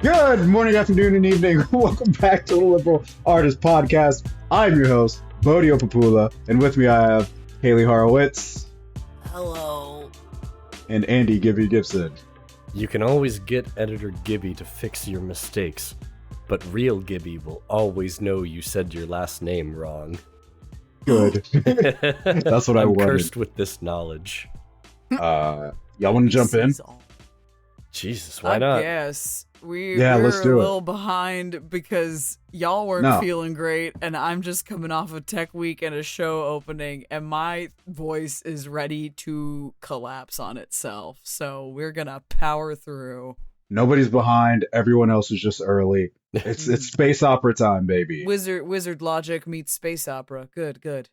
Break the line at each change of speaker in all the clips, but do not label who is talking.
Good morning, afternoon, and evening. Welcome back to the Liberal Artist Podcast. I'm your host, Bodio Papula, and with me I have Kaylie Horowitz.
Hello.
And Andy Gibby Gibson.
You can always get Editor Gibby to fix your mistakes, but real Gibby will always know you said your last name wrong.
Good. That's what I wanted.
I'm cursed with this knowledge.
Y'all want to jump in?
Jesus, why not?
Yes. We're
let's do
a
it.
little behind because y'all weren't feeling great, and I'm just coming off of Tech Week and a show opening, and my voice is ready to collapse on itself. So we're gonna power through.
Nobody's behind. Everyone else is just early. It's space opera time, baby.
Wizard logic meets space opera. Good.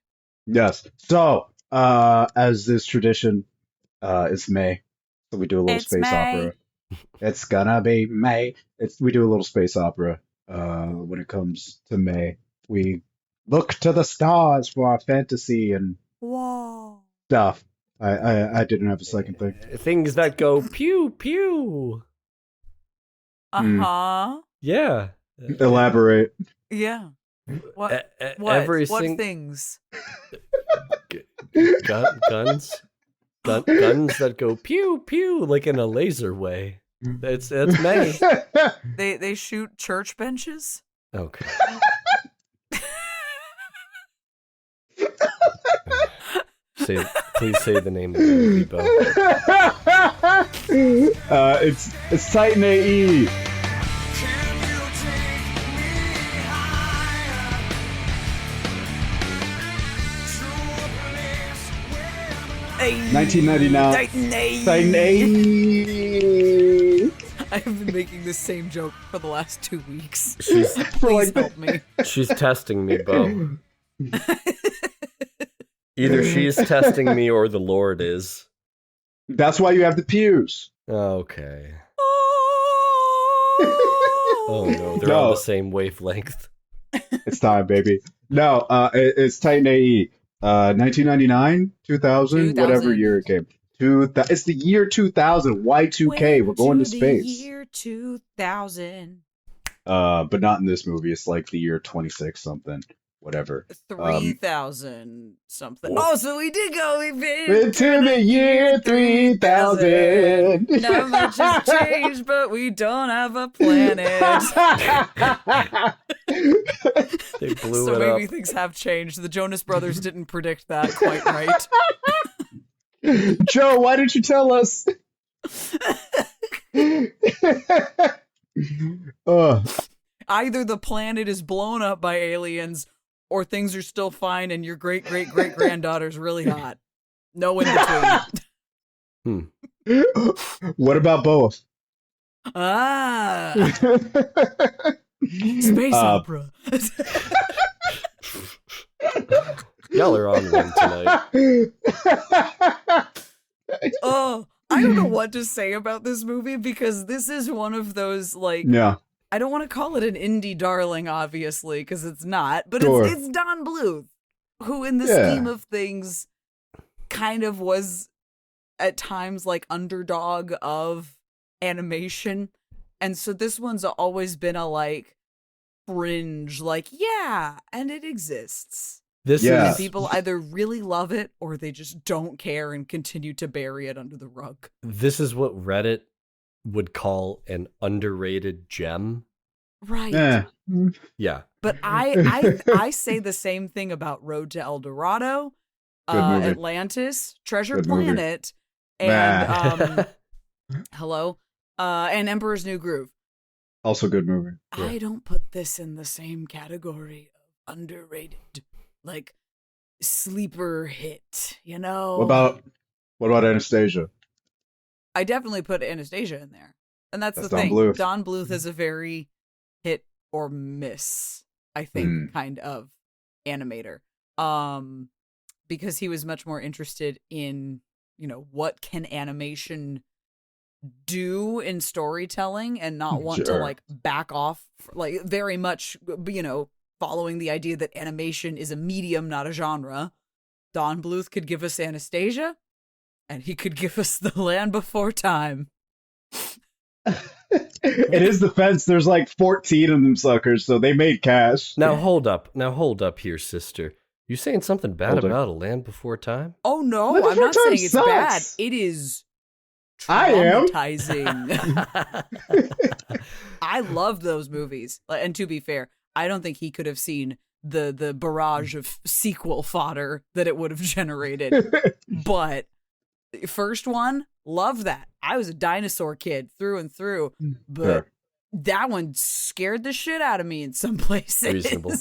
Yes. So, as is tradition, it's May, so we do a little space opera. It's gonna be May. We do a little space opera. When it comes to May, we look to the stars for our fantasy and stuff. I didn't have a second thing.
Things that go pew pew. Yeah.
Elaborate.
Yeah. What?
What
things?
Guns. Guns that go pew pew like in a laser way. It's May.
They shoot church benches?
Okay. Please say the name of the movie, Bo.
It's Titan AE.
Can you take me higher to a place where
1999. Titan AE.
I've been making the same joke for the last 2 weeks.
Please
help me.
She's testing me, Bo. Either she's testing me or the Lord is.
That's why you have the pews.
Okay. Oh no, they're on the same wavelength.
It's time, baby. No, it's Titan AE. 1999, 2000, whatever year it came. It's the year 2000, Y2K. We're going to space.
Year 2000.
But not in this movie. It's like the year 26 something, whatever.
3000 something. Oh, so we did go. We've been
into the year 3000.
Not much has changed, but we don't have a planet.
They blew
So
it
maybe
up.
things have changed. The Jonas Brothers didn't predict that quite right.
Joe, why didn't you tell us?
Either the planet is blown up by aliens, or things are still fine and your great-great-great-granddaughter's really hot. No in between.
What about both?
Space opera.
Y'all are on one tonight.
Oh, I don't know what to say about this movie because this is one of those, like,
Yeah.
I don't want to call it an indie darling, obviously, because it's not, but
Sure.
it's Don Bluth, who in the
Yeah.
scheme of things kind of was at times like underdog of animation. And so this one's always been a like fringe, like, yeah, and it exists.
This
Yeah.
And people either really love it or they just don't care and continue to bury it under the rug.
is what Reddit would call an underrated gem.
Right.
Yeah.
But I say the same thing about Road to El Dorado,
Good movie.
Atlantis, Treasure
Good movie.
Planet, and and Emperor's New Groove.
Also good movie.
Yeah.
I don't put this in the same category of underrated, like sleeper hit, you know?
What about Anastasia?
I definitely put Anastasia in there. And that's the
Don
thing.
Bluth.
Don Bluth is a very hit or miss, I think, kind of animator. Because he was much more interested in, you know, what can animation do in storytelling and not want to like back off, like very much, you know, following the idea that animation is a medium, not a genre. Don Bluth could give us Anastasia, and he could give us The Land Before Time.
In his defense, there's like 14 of them suckers, so they made cash.
Now hold up here, sister. You saying something bad
Hold on.
about A Land Before Time?
Oh no,
Land
I'm
Before
not
Time
saying it's bad.
sucks.
It is
I am.
traumatizing. I love those movies. And to be fair, I don't think he could have seen the barrage of sequel fodder that it would have generated. But first one, love that. I was a dinosaur kid through and through, but
Sure.
that one scared the shit out of me in some places.
Reasonable.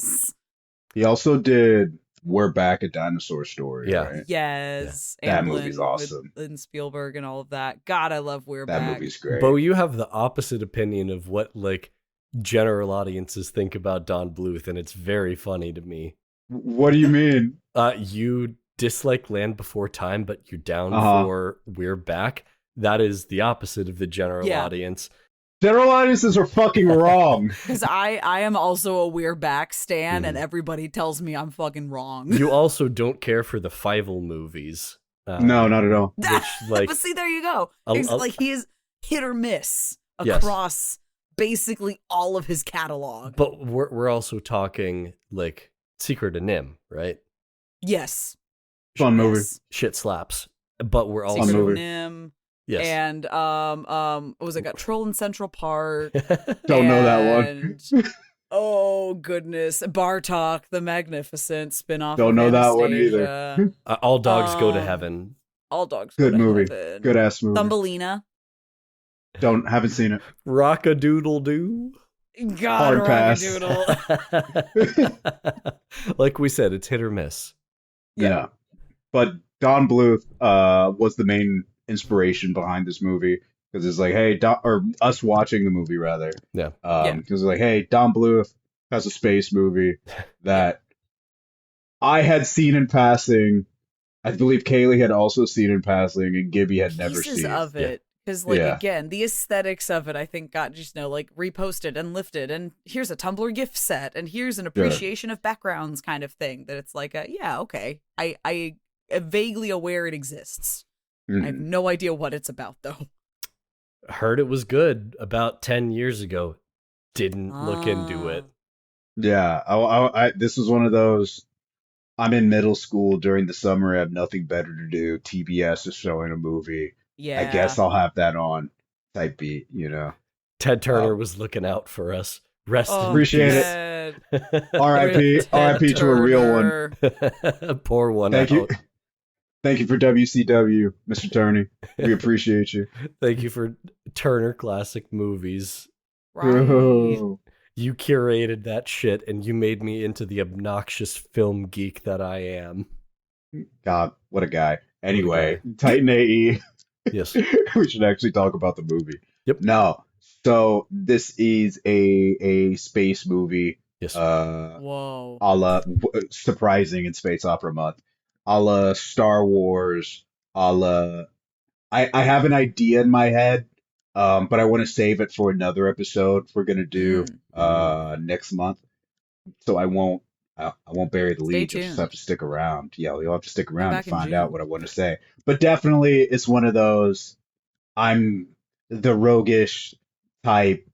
He also did We're Back, a Dinosaur Story,
Yeah.
right?
Yes.
That
Amblin
movie's awesome.
And Spielberg and all of that. God, I love We're
That
Back.
movie's great.
Bo, you have the opposite opinion of what like general audiences think about Don Bluth, and it's very funny to me.
What do you mean?
You dislike Land Before Time, but you're down
Uh-huh.
for We're Back. That is the opposite of the general
Yeah.
audience.
General audiences are fucking wrong.
Because I am also a We're Back stan, and
Mhm.
everybody tells me I'm fucking wrong.
You also don't care for the Fievel movies.
No, not at all.
Which, like,
But see, there you go.
I'll-
Like he is hit or miss
Yes.
across basically all of his catalog.
but we're also talking like Secret of Nim, right?
Yes.
Fun movie.
Yes.
Shit slaps. But we're
Secret
also
of
movie.
Nim.
yes.
And what was it? Got Troll in Central Park.
Don't know that one.
and- Oh goodness, Bartok the Magnificent spin-off.
Don't
of
know that one
Anastasia.
either.
All dogs go to
Um,
heaven.
All dogs.
Good
go to
movie.
heaven.
Good ass movie.
Thumbelina.
Haven't seen it.
Rock-a-doodle-doo.
God,
Hard pass.
Rockadoodle.
Like we said, it's hit or miss.
Yeah. But Don Bluth was the main inspiration behind this movie because it's like, hey, or us watching the movie rather.
Yeah.
Because it's like, hey, Don Bluth has a space movie that I had seen in passing. I believe Kaylie had also seen in passing, and Gibby had never
Pieces
seen.
of
Yeah.
it. Because, like,
Yeah.
again, the aesthetics of it, I think, got just, like, reposted and lifted. And here's a Tumblr gift set. And here's an appreciation of backgrounds kind of thing. That it's like, yeah, okay. I am vaguely aware it exists. I have
Mhm.
no idea what it's about, though.
Heard it was good about 10 years ago. Didn't look into it.
Yeah, this was one of those. I'm in middle school during the summer. I have nothing better to do. TBS is showing a movie.
Yeah.
I guess I'll have that on type beat, you know.
Ted Turner was looking out for us. Rest in
Appreciate it.
Ted.
R.I.P.
Ted
R.I.P. to a real one.
Turner.
peace. Pour one
Thank you.
out.
Thank you for WCW, Mr. Turney. We appreciate you.
Thank you for Turner Classic Movies.
Right.
Ooh.
You curated that shit and you made me into the obnoxious film geek that I am.
God, what a guy. Anyway, Titan AE.
Yes.
We should actually talk about the movie.
Yep.
No. So this is a space movie.
Yes.
Whoa.
A la surprising in space opera month. A la Star Wars. A la I have an idea in my head, but I want to save it for another episode we're gonna do next month. So I won't bury the lead. You'll just
tuned.
have to stick around. Yeah, you'll have to stick around
back
to
in
find
June.
out what I want to say. But definitely, it's one of those. I'm the roguish type,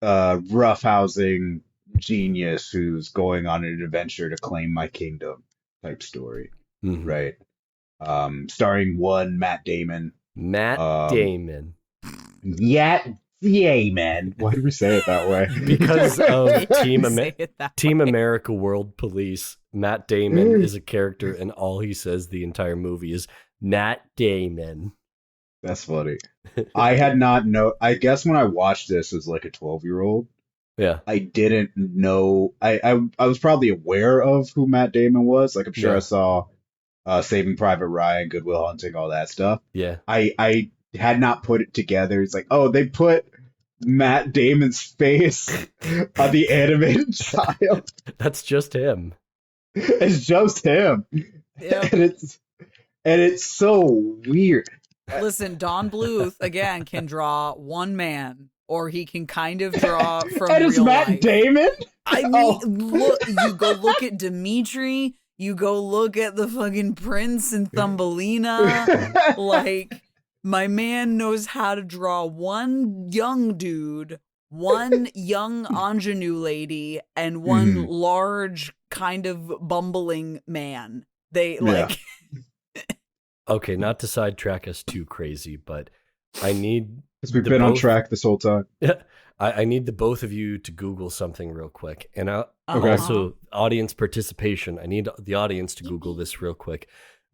roughhousing genius who's going on an adventure to claim my kingdom type story,
Mhm.
right? Starring one Matt Damon.
Matt Damon.
Yeah, man. Why do we say it that way?
Because of Team,
Say it that
Team
way.
America World Police, Matt Damon is a character, and all he says the entire movie is Matt Damon.
That's funny. I had not know. I guess when I watched this as like a 12-year-old,
Yeah.
I didn't know. I was probably aware of who Matt Damon was. Like I'm sure
Yeah.
I saw Saving Private Ryan, Good Will Hunting, all that stuff.
Yeah.
I had not put it together. It's like, oh, they put Matt Damon's face on the animated child.
That's just him.
It's just him,
Yep.
and it's so weird.
Listen, Don Bluth again can draw one man, or he can kind of draw from
And it's
real
Matt
life.
Damon.
I mean,
Oh.
look, you go look at Dimitri, you go look at the fucking Prince and Thumbelina. Like, My man knows how to draw one young dude, one young ingenue lady, and one large kind of bumbling man. They like.
Okay, not to sidetrack us too crazy, but I need.
Because we've been on track this whole time.
I need the both of you to Google something real quick. And
Okay.
also, audience participation. I need the audience to Google this real quick.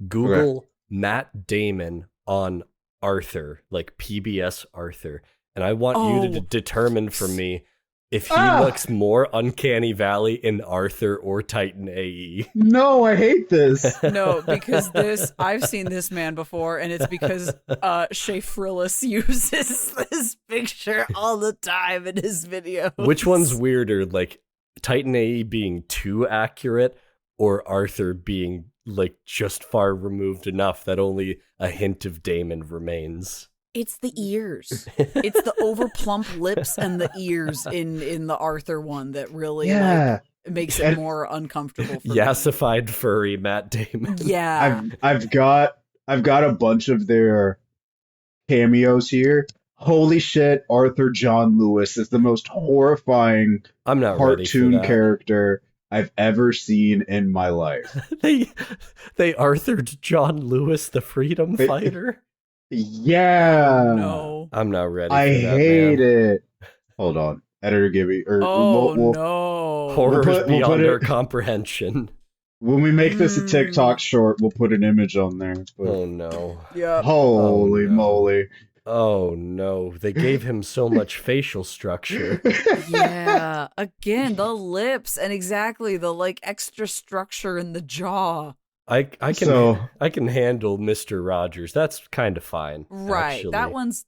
Google Matt Damon on Arthur, like PBS Arthur. And I want you to determine for me if he looks more Uncanny Valley in Arthur or Titan AE.
No, I hate this.
No, because I've seen this man before, and it's because Shay Frillis uses this picture all the time in his videos.
Which one's weirder, like Titan AE being too accurate or Arthur being like just far removed enough that only a hint of Damon remains?
It's the ears. It's the over plump lips and the ears in the Arthur one that really makes it more uncomfortable for me.
Yassified furry Matt Damon.
Yeah.
I've got a bunch of their cameos here. Holy shit, Arthur John Lewis is the most horrifying
I'm not
cartoon
ready for that.
character I've ever seen in my life.
They Arthured John Lewis, the freedom fighter.
Yeah.
No.
I'm not ready.
I
for that,
hate
man.
it. Hold on. Editor Gibby.
No.
Horrors
We'll
beyond
put
our
it-
comprehension.
When we make this a TikTok short, we'll put an image on there. But
Oh no.
Yeah.
holy
Oh, no.
moly.
Oh no. They gave him so much facial structure.
Yeah. Again, the lips and exactly the like extra structure in the jaw.
I can handle Mr. Rogers. That's kind of fine.
Right.
Actually.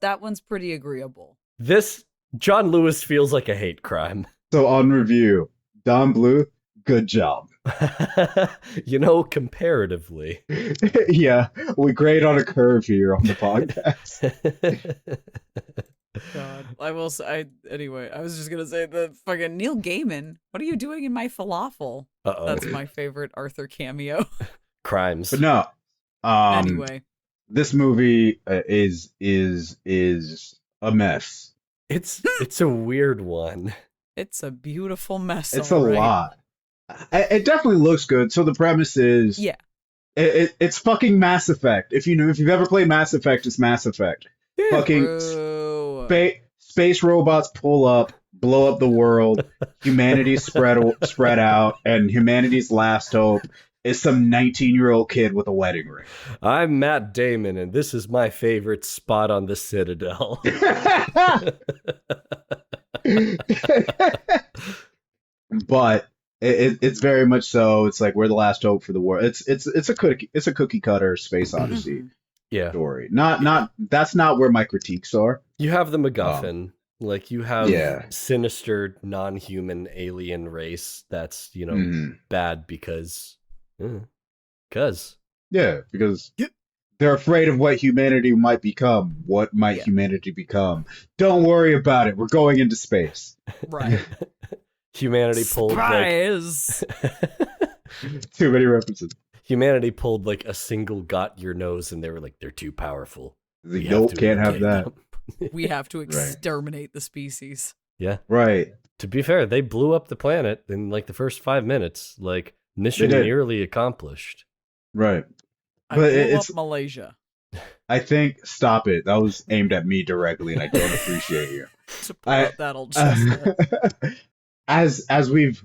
That one's pretty agreeable.
This John Lewis feels like a hate crime.
So on review, Don Bluth, good job.
Comparatively.
Yeah, we grade on a curve here on the podcast.
God. I will say anyway, I was just gonna say the fucking Neil Gaiman. What are you doing in my falafel?
Uh-oh.
That's my favorite Arthur cameo.
Crimes.
But no,
Anyway.
this movie is a mess.
It's a weird one.
It's a beautiful mess.
It's
all
a
right.
lot. It definitely looks good. So the premise is,
Yeah.
it's fucking Mass Effect. If you've ever played Mass Effect, it's Mass Effect. Fucking
True.
space robots pull up, blow up the world. Humanity spread out, and humanity's last hope is some 19-year-old kid with a wedding ring.
I'm Matt Damon, and this is my favorite spot on the Citadel.
But it's very much so. It's like we're the last hope for the world. It's a cookie cutter space odyssey
Yeah.
story. Not that's not where my critiques are.
You have the MacGuffin. Like, you have
Yeah.
sinister, non-human alien race that's, bad because...
Yeah, because they're afraid of what humanity might become. What might humanity become? Don't worry about it. We're going into space.
Right.
Humanity pulled
Surprise!
Too many references.
Humanity pulled like a single got your nose, and they were like, they're too powerful. We have
Nope,
to
can't have
eliminate
that.
them.
We have to exterminate the species.
Yeah.
Right.
To be fair, they blew up the planet in like the first 5 minutes. Like, mission
They did.
nearly accomplished.
Right.
I
But
blew
it's-
up Malaysia.
I think stop it. That was aimed at me directly, and I don't appreciate you.
To pull out that old chestnut.
As we've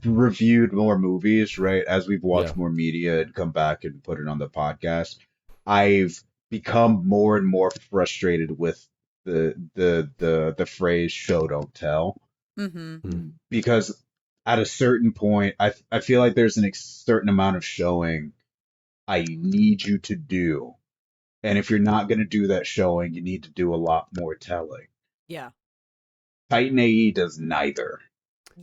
reviewed more movies, right? As we've watched more media and come back and put it on the podcast, I've become more and more frustrated with the phrase "show don't tell,"
Mm-hmm.
because at a certain point, I feel like there's a certain amount of showing I need you to do, and if you're not going to do that showing, you need to do a lot more telling.
Yeah.
Titan AE does neither.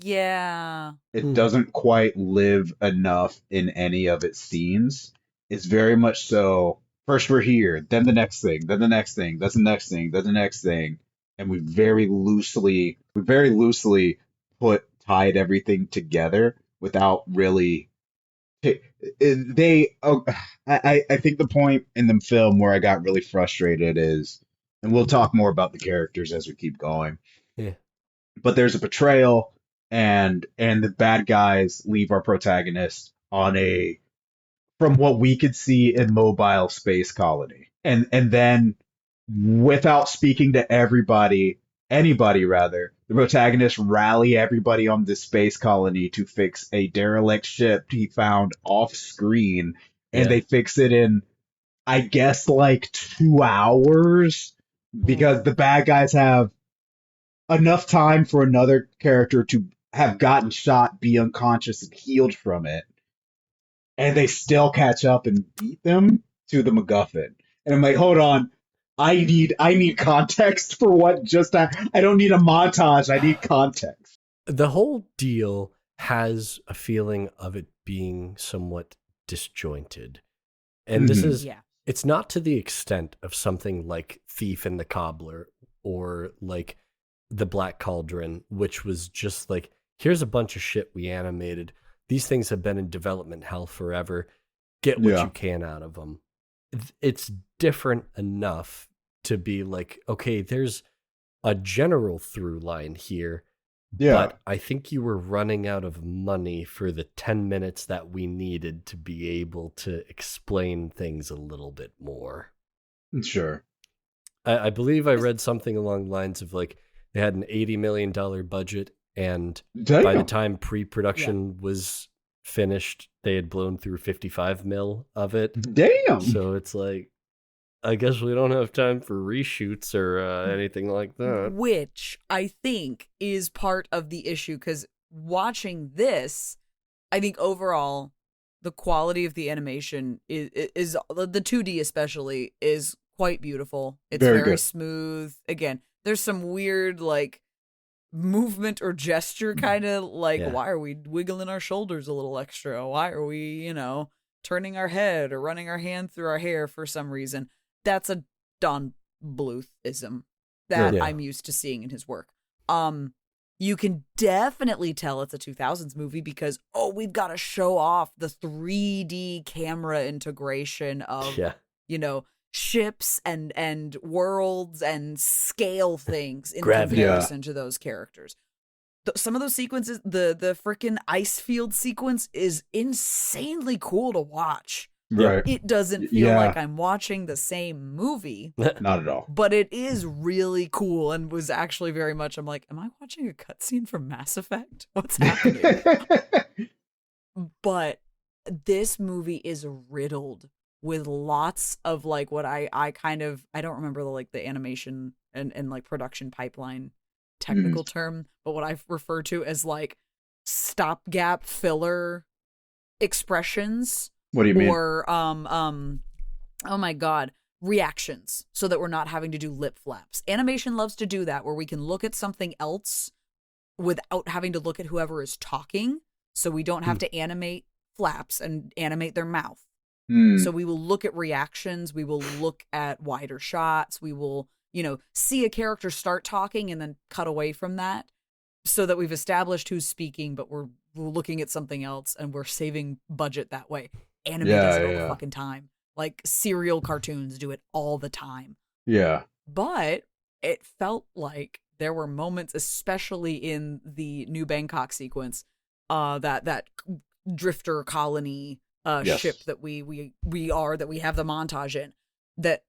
Yeah.
It doesn't quite live enough in any of its scenes. It's very much so, first we're here, then the next thing, then the next thing, then the next thing, then the next thing. And we very loosely tied everything together without really... they I think the point in the film where I got really frustrated is, and we'll talk more about the characters as we keep going,
Yeah.
but there's a betrayal, and the bad guys leave our protagonist on a, from what we could see, immobile space colony, and then without speaking to anybody rather, the protagonist rally everybody on this space colony to fix a derelict ship he found off screen, and
Yeah.
they fix it in, I guess, like 2 hours, because the bad guys have enough time for another character to have gotten shot, be unconscious, and healed from it, and they still catch up and beat them to the MacGuffin. And I'm like, hold on, I need context for what just happened. I don't need a montage. I need context.
The whole deal has a feeling of it being somewhat disjointed. And this is, it's not to the extent of something like Thief and the Cobbler or like The Black Cauldron, which was just like, here's a bunch of shit we animated. These things have been in development hell forever. Get what you can out of them. It's different enough to be like, okay, there's a general through line here, but I think you were running out of money for the 10 minutes that we needed to be able to explain things a little bit more.
Sure.
I believe I read something along the lines of like, they had an $80 million budget, and by the time pre-production was finished, they had blown through 55 mil of it.
Damn.
So it's like, I guess we don't have time for reshoots or anything like that.
Which I think is part of the issue, because watching this, I think overall the quality of the animation is the 2D especially is quite beautiful. It's very smooth. Again, there's some weird like movement or gesture kind of like, why are we wiggling our shoulders a little extra? Why are we, turning our head or running our hand through our hair for some reason? That's a Don Bluth-ism that I'm used to seeing in his work. You can definitely tell it's a 2000s movie because, we've got to show off the 3D camera integration of, ships and worlds and scale things in comparison to those characters. Some of those sequences, the freaking ice field sequence is insanely cool to watch.
Right.
It doesn't feel like I'm watching the same movie.
Not at all.
But it is really cool and was actually very much, I'm like, am I watching a cutscene from Mass Effect? What's happening? But this movie is riddled with lots of like what I don't remember the animation and like production pipeline technical term, but what I refer to as like stopgap filler expressions.
What do you mean?
Or oh my god, reactions, so that we're not having to do lip flaps. Animation loves to do that, where we can look at something else without having to look at whoever is talking, so we don't have to animate flaps and animate their mouth. So we will look at reactions, we will look at wider shots, we will, see a character start talking and then cut away from that, so that we've established who's speaking, but we're looking at something else and we're saving budget that way. Anime does it all the fucking time. Like serial cartoons do it all the time. Yeah. But it felt like there were moments, especially in the New Bangkok sequence, that drifter colony ship that we have the montage in, that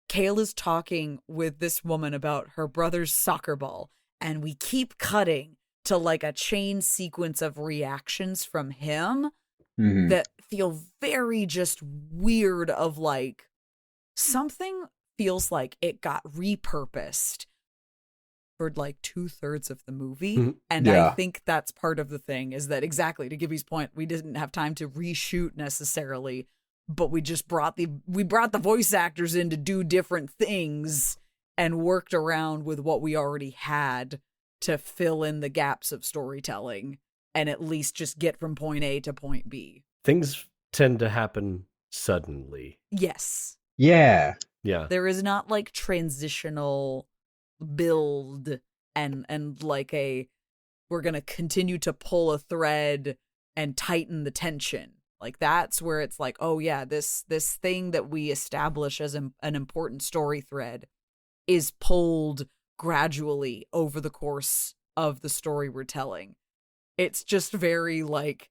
Kayla's talking with this woman about her brother's soccer ball, and we keep cutting to like a chain sequence of reactions from him that feel very just weird, of like something feels like it got repurposed for like 2/3 of the movie. And I think that's part of the thing, is that, exactly to Gibby's point, we didn't have time to reshoot necessarily, but we just brought the voice actors in to do different things and worked around with what we already had to fill in the gaps of storytelling and at least just get from point A to point B.
Things tend to happen suddenly.
Yes.
Yeah.
Yeah.
There is not like transitional build and like we're going to continue to pull a thread and tighten the tension. Like that's where it's like, oh yeah, this thing that we establish as an important story thread is pulled gradually over the course of the story we're telling. It's just very like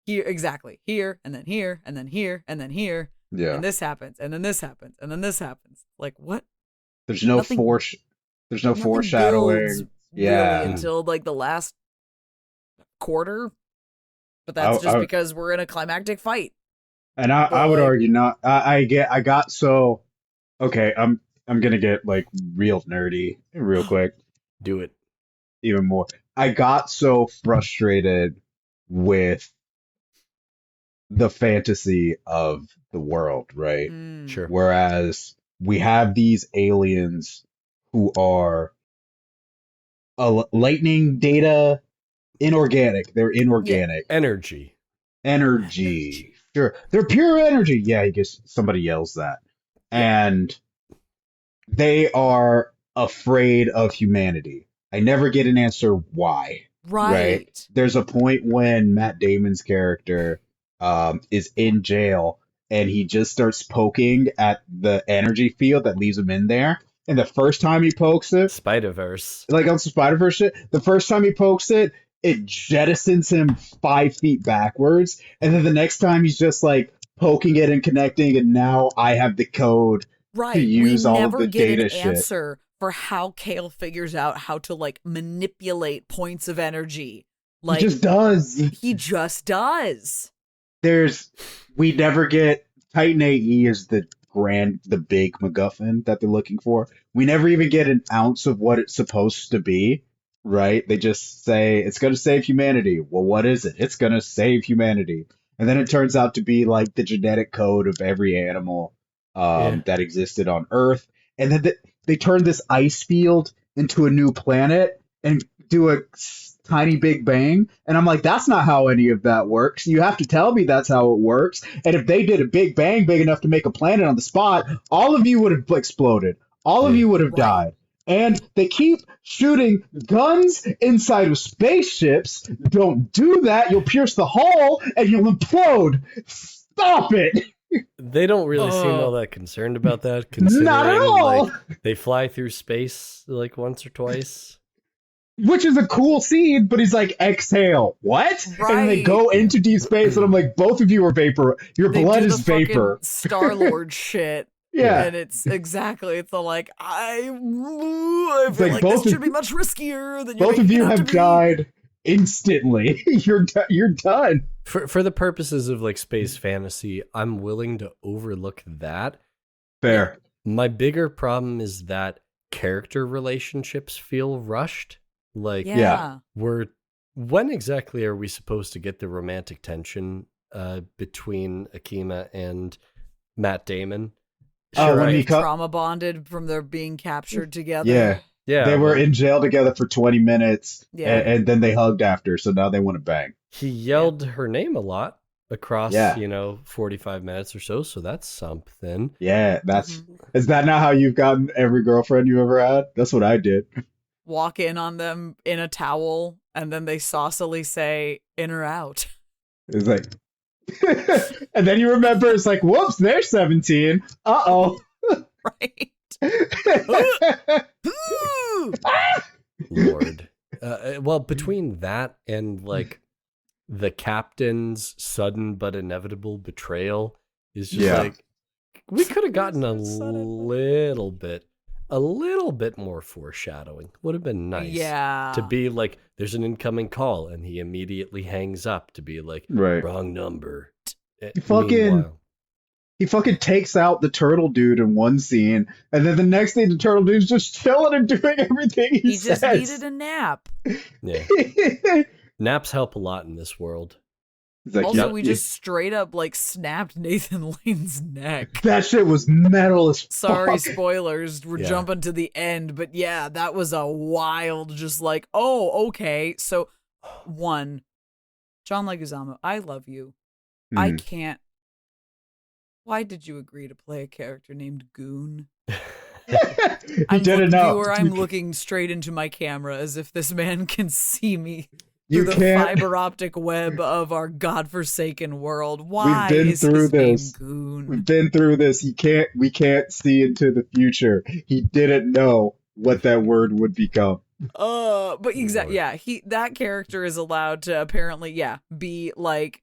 here, exactly here, and then here, and then here, and then here, and this happens, and then this happens, and then this happens. Like what?
There's no there's no foreshadowing. Yeah,
really, until like the last quarter, but that's just because we're in a climactic fight.
And I would argue not. I got so okay. I'm gonna get like real nerdy real quick.
Do it.
Even more. I got so frustrated with the fantasy of the world, right?
Sure.
Whereas we have these aliens who are lightning data inorganic. They're inorganic.
Yeah. Energy.
Sure. They're pure energy. Yeah, I guess somebody yells that. And they are afraid of humanity. I never get an answer why. Right. There's a point when Matt Damon's character is in jail and he just starts poking at the energy field that leaves him in there. And the first time he pokes it,
Spider-Verse.
Like on some Spider-Verse shit, the first time he pokes it, it jettisons him 5 feet backwards. And then the next time he's just like poking it and connecting, and now I have the code to use all of the data shit.
We never get an answer for how Kale figures out how to like manipulate points of energy. Like
he just does.
He just does.
We never get Titan AE is the big MacGuffin that they're looking for. We never even get an ounce of what it's supposed to be, right? They just say it's going to save humanity. Well, what is it? It's going to save humanity. And then it turns out to be like the genetic code of every animal that existed on Earth. And then they turn this ice field into a new planet and do a tiny big bang. And I'm like, that's not how any of that works. You have to tell me that's how it works. And if they did a big bang big enough to make a planet on the spot, all of you would have exploded. All of you would have died. And they keep shooting guns inside of spaceships. Don't do that. You'll pierce the hull and you'll implode. Stop it.
They don't really seem all that concerned about that. Considering,
not at all.
Like, they fly through space like once or twice.
Which is a cool scene, but he's like, exhale. What?
Right.
And they go into deep space, and I'm like, both of you are vapor. Your blood is vapor.
Star-Lord shit.
Yeah.
And it's the like, I feel like this should be much riskier than
both of you have died instantly. You're done.
For the purposes of like space fantasy, I'm willing to overlook that.
Fair.
My bigger problem is that character relationships feel rushed. Like, when exactly are we supposed to get the romantic tension between Akima and Matt Damon?
When he trauma bonded from their being captured together.
Yeah. They were in jail together for 20 minutes, and then they hugged after, so now they want to bang.
He yelled her name a lot across, 45 minutes or so that's something.
Yeah, is that not how you've gotten every girlfriend you ever had? That's what I did.
Walk in on them in a towel, and then they saucily say, in or out.
It's like, and then you remember, it's like, whoops, they're 17. Uh-oh.
Right.
Lord. Well, between that and like the captain's sudden but inevitable betrayal is just like, we could have gotten a little bit more foreshadowing. Would have been nice.
Yeah.
To be like, there's an incoming call and he immediately hangs up to be like, wrong number.
He fucking takes out the turtle dude in one scene, and then the next thing the turtle dude's just chilling and doing everything he says.
He just needed a nap.
Yeah. Naps help a lot in this world.
Like,
also, we just straight up like snapped Nathan Lane's neck.
That shit was metal as fuck.
Sorry, spoilers. We're jumping to the end, but yeah, that was a wild, just like, oh, okay. So, one, John Leguizamo, I love you. I can't. Why did you agree to play a character named Goon?
I'm looking
straight into my camera as if this man can see me. through the
can't.
fiber optic web of our godforsaken world. Why
We've been
is
through
his
this.
name Goon?
We've been through this. We can't see into the future. He didn't know what that word would become.
But exactly, yeah. That character is allowed to apparently, be like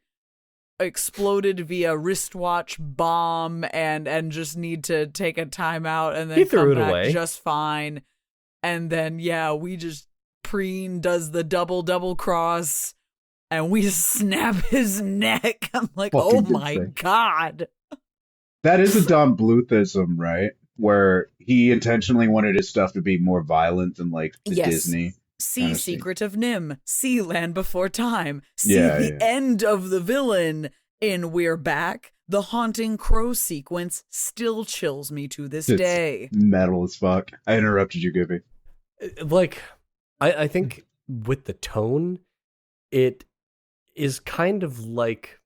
exploded via wristwatch bomb and just need to take a timeout and then
He threw
come
it
back
away.
just fine. And then we just Preen does the double cross and we snap his neck. I'm like,
Fucking
oh my
insane.
god.
That is a Don Bluthism, right? Where he intentionally wanted his stuff to be more violent than like the
Yes.
Disney.
See
Kinda
Secret of Nim. See Land Before Time. See
Yeah,
the
yeah.
end of the villain in We're Back. The haunting crow sequence still chills me to this
It's
day.
metal as fuck. I interrupted you, Gibby.
Like, I think with the tone, it is kind of like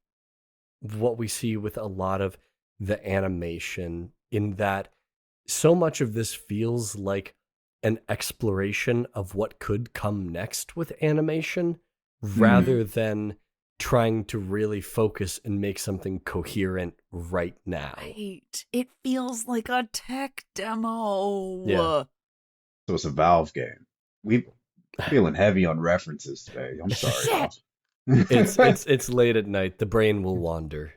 what we see with a lot of the animation, in that so much of this feels like an exploration of what could come next with animation, rather than trying to really focus and make something coherent right now.
Right. It feels like a tech demo.
Yeah.
So it's a Valve game. We feeling heavy on references today. I'm sorry.
Shit.
y'all.
It's late at night. The brain will wander.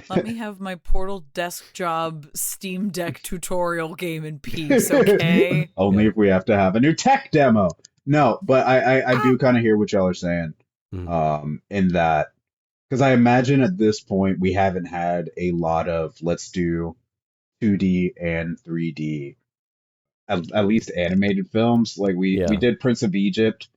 Let me have my Portal Desk Job Steam Deck tutorial game in peace, okay?
Only if we have to have a new tech demo. No, but I do kind of hear what y'all are saying. In that, because I imagine at this point we haven't had a lot of let's do 2D and 3D, at least animated films. Like we did Prince of Egypt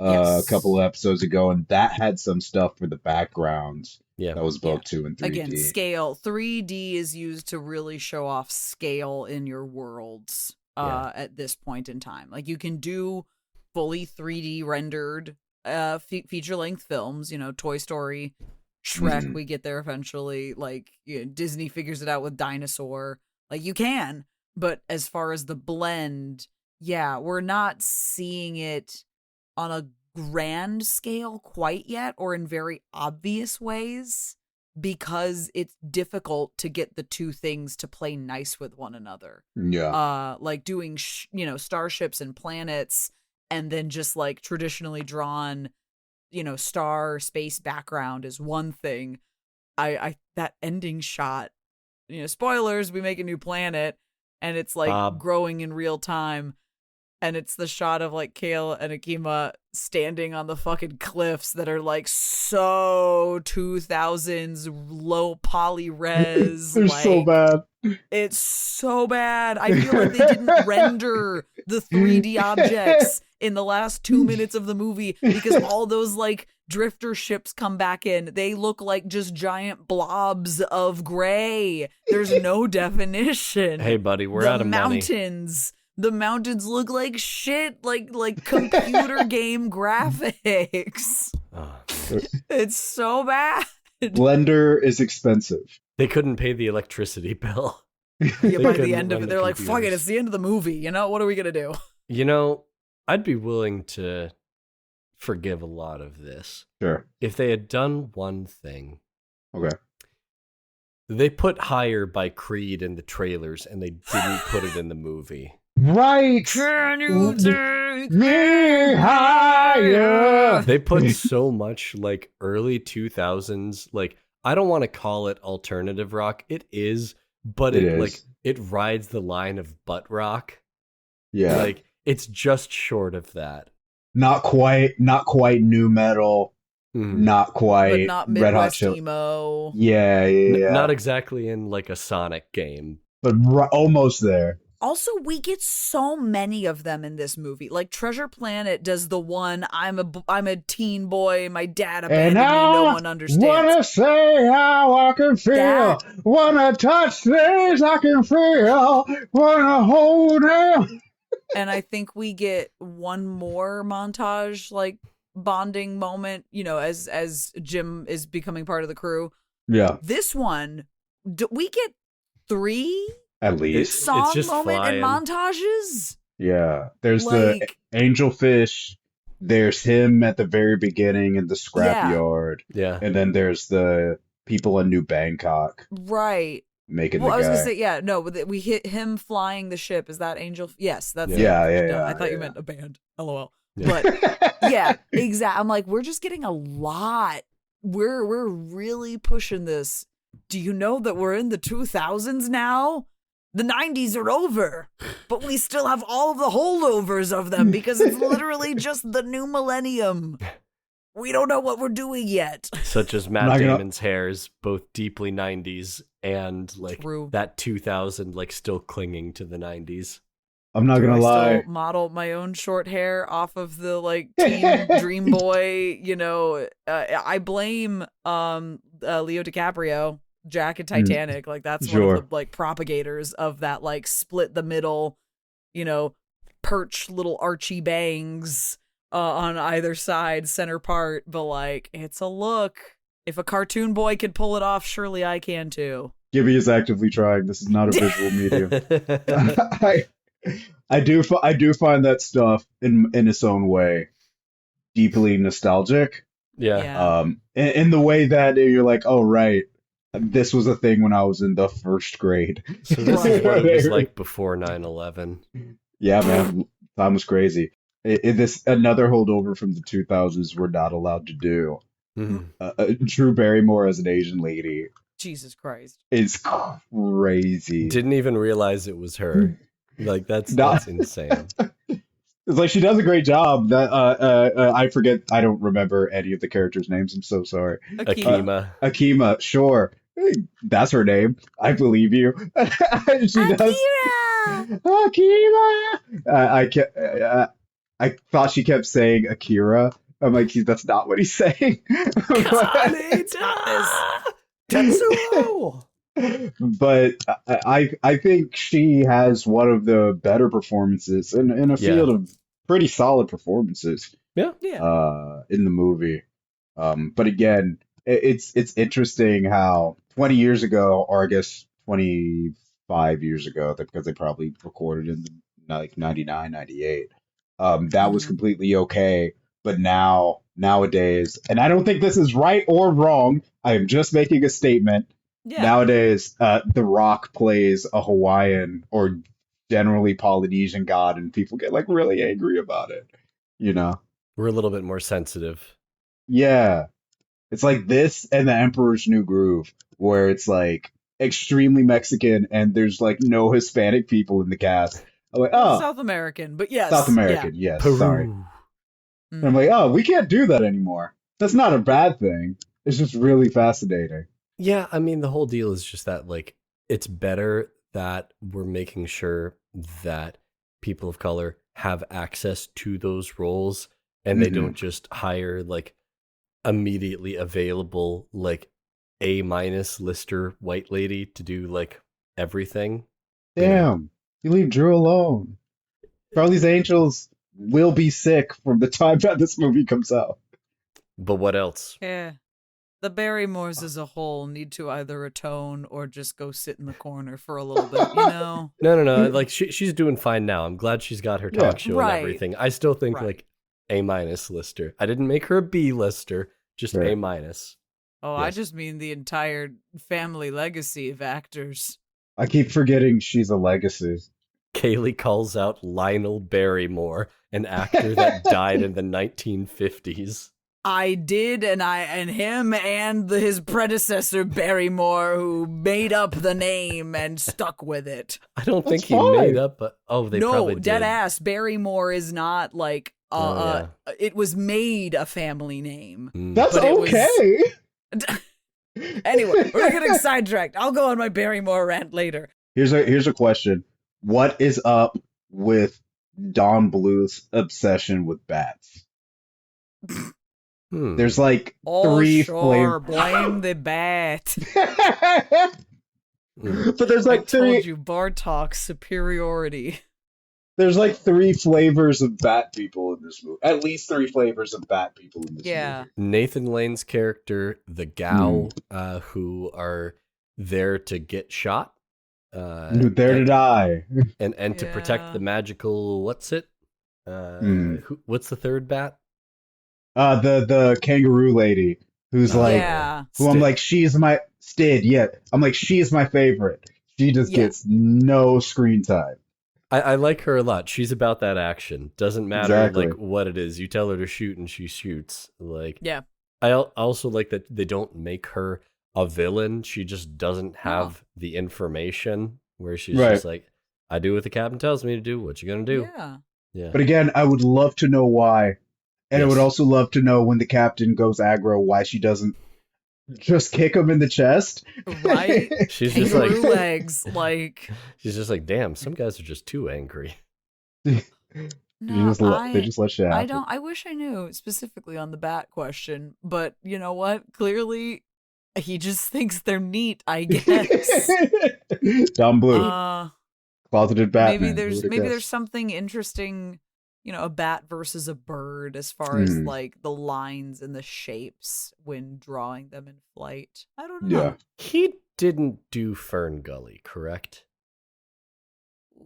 a couple of episodes ago, and that had some stuff for the backgrounds.
Yeah,
that was both 2 and 3D.
Again, scale. 3D is used to really show off scale in your worlds at this point in time. Like you can do fully 3D rendered feature-length films, Toy Story, Shrek, we get there eventually. Like Disney figures it out with Dinosaur. Like you can, but as far as the blend, we're not seeing it on a grand scale quite yet, or in very obvious ways, because it's difficult to get the two things to play nice with one another. Like doing starships and planets, and then just like traditionally drawn star space background is one thing. I that ending shot, spoilers, we make a new planet and it's like growing in real time. And it's the shot of like Kale and Akima standing on the fucking cliffs that are like so 2000s low poly res.
They're
like,
so bad.
It's so bad. I feel like they didn't render the 3D objects in the last 2 minutes of the movie, because all those like drifter ships come back in. They look like just giant blobs of gray. There's no definition.
Hey, buddy, we're out of money.
The mountains look like shit, like computer game graphics. It's so bad.
Blender is expensive.
They couldn't pay the electricity bill.
Yeah, by the end of it, they're like, fuck it, it's the end of the movie. What are we going to do?
I'd be willing to forgive a lot of this.
Sure.
If they had done one thing.
Okay.
They put Higher by Creed in the trailers, and they didn't put it in the movie.
Right.
Can you take
me higher?
They put so much like early 2000s, like I don't want to call it alternative rock. It is, but it like it rides the line of butt rock.
Yeah.
Like it's just short of that.
Not quite new metal. Not quite
but not
Red Hot
Midwest
Chili.
emo.
Yeah.
Not exactly in like a Sonic game,
but almost there.
Also, we get so many of them in this movie. Like Treasure Planet does the one, I'm a teen boy, my dad abandoned me, no one understands.
Wanna say how I can feel, wanna touch things I can feel, wanna hold him.
And I think we get one more montage, like bonding moment, as Jim is becoming part of the crew.
Yeah.
This one, we get 3
at least
song moment and montages.
Yeah, there's the angelfish, there's him at the very beginning in the scrapyard,
Yeah.
and then there's the people in New Bangkok
right.
making
Well,
the
I was
guy.
gonna say, yeah, no, we hit him flying the ship. Is that Angel? Yes, that's
Yeah.
Yeah,
I thought you
yeah.
meant a band. LOL.
Yeah.
But yeah, exactly. I'm like, we're just getting a lot. We're really pushing this. Do you know that we're in the 2000s now? The 90s are over, but we still have all of the holdovers of them because it's literally just the new millennium. We don't know what we're doing yet.
Such as Matt
Not gonna-
Damon's hairs, both deeply 90s and like
True.
that 2000, like still clinging to the 90s.
I'm not
Do
gonna
I
lie.
still model my own short hair off of the like Team Dream Boy? You know, I blame Leo DiCaprio, Jack and Titanic. Like that's one
Sure.
of the like propagators of that like split the middle, you know, perch little Archie bangs on either side, center part. But like, it's a look. If a cartoon boy could pull it off, surely I can too.
Gibby is actively trying. This is not a visual medium. I do find that stuff in its own way deeply nostalgic.
Yeah.
In the way that you're like, oh right, this was a thing when I was in the first grade.
So this is
Right.
what it was like before 9/11.
Yeah, man, time was crazy. This another holdover from the 2000s we're not allowed to do.
Mhm.
Drew Barrymore as an Asian lady
Jesus Christ.
is crazy.
Didn't even realize it was her. Like that's insane.
It's like she does a great job. That I forget. I don't remember any of the characters' names. I'm so sorry.
Akima.
Akima, sure, that's her name. I believe you. She does. Akira. I thought she kept saying Akira. I'm like, that's not what he's saying.
Tetsuo.
But I think she has one of the better performances in a field of pretty solid performances.
Yeah.
In the movie. But again, it's interesting how 20 years ago, or I guess 25 years ago, because they probably recorded in like 99, 98, that was completely okay. But nowadays, and I don't think this is right or wrong, I am just making a statement.
Yeah.
Nowadays, The Rock plays a Hawaiian or generally Polynesian god, and people get like really angry about it. You know?
We're a little bit more sensitive.
Yeah. It's like this and The Emperor's New Groove, where it's like extremely Mexican and there's like no Hispanic people in the cast. I'm like, oh,
South American, but yes.
South American, yes,
Peru.
sorry. And I'm like, oh, we can't do that anymore. That's not a bad thing. It's just really fascinating.
Yeah, I mean, the whole deal is just that, like, it's better that we're making sure that people of color have access to those roles and they don't just hire, like, immediately available, like, A- lister white lady to do, like, everything.
Damn, you leave Drew alone. Charlie's Angels will be sick from the time that this movie comes out.
But what else?
Yeah. The Barrymores as a whole need to either atone or just go sit in the corner for a little bit, you know?
No. Like, she's doing fine now. I'm glad she's got her talk show
Right.
and everything. I still think, like, A- lister. I didn't make her a B lister, just
Right.
A-.
Oh, I
Yes.
just mean the entire family legacy of actors.
I keep forgetting she's a legacy.
Kaylie calls out Lionel Barrymore, an actor that died in the 1950s.
I did, and him and his predecessor Barrymore, who made up the name and stuck with it.
I don't think
That's
he
fine.
made up, but they probably
No,
did.
dead ass. Barrymore is not like
Oh,
it was made a family name.
That's
But it was-
okay.
Anyway, we're getting sidetracked. I'll go on my Barrymore rant later.
Here's a question. What is up with Don Bluth's obsession with bats? There's like
Oh,
three
sure, blame the bat.
But there's
I
like
told
three
you, Bartok's superiority.
there's like three flavors of bat people in this movie. At least three flavors of bat people in this
Yeah.
movie.
Nathan Lane's character, the Gao, who are there to get shot.
There to die.
And to protect
Yeah.
the magical, what's it? What's the third bat?
The kangaroo lady who's like,
Yeah.
who I'm like, she's my Stid. Yeah, I'm like, she is my favorite. She just
Yeah.
gets no screen time.
I like her a lot. She's about that action. Doesn't matter
Exactly.
like what it is. You tell her to shoot and she shoots. Like
Yeah.
I also like that they don't make her a villain. She just doesn't have the information where she's
Right.
just like, I do what the captain tells me to do. What you gonna do?
Yeah.
Yeah.
But again, I would love to know why. And I would
Yes.
also love to know when the captain goes aggro, why she doesn't just kick him in the chest.
Right?
She's just like
Kangaroo legs, like
she's just like, damn, some guys are just too angry.
no,
They just let shit happen.
I don't. I wish I knew specifically on the bat question, but you know what? Clearly, he just thinks they're neat. I guess.
Don Blue, closeted Batman.
Maybe
who
there's
would've guessed?
something interesting, a bat versus a bird as far as
Hmm.
like the lines and the shapes when drawing them in flight. I don't know.
Yeah.
He didn't do Fern Gully, correct?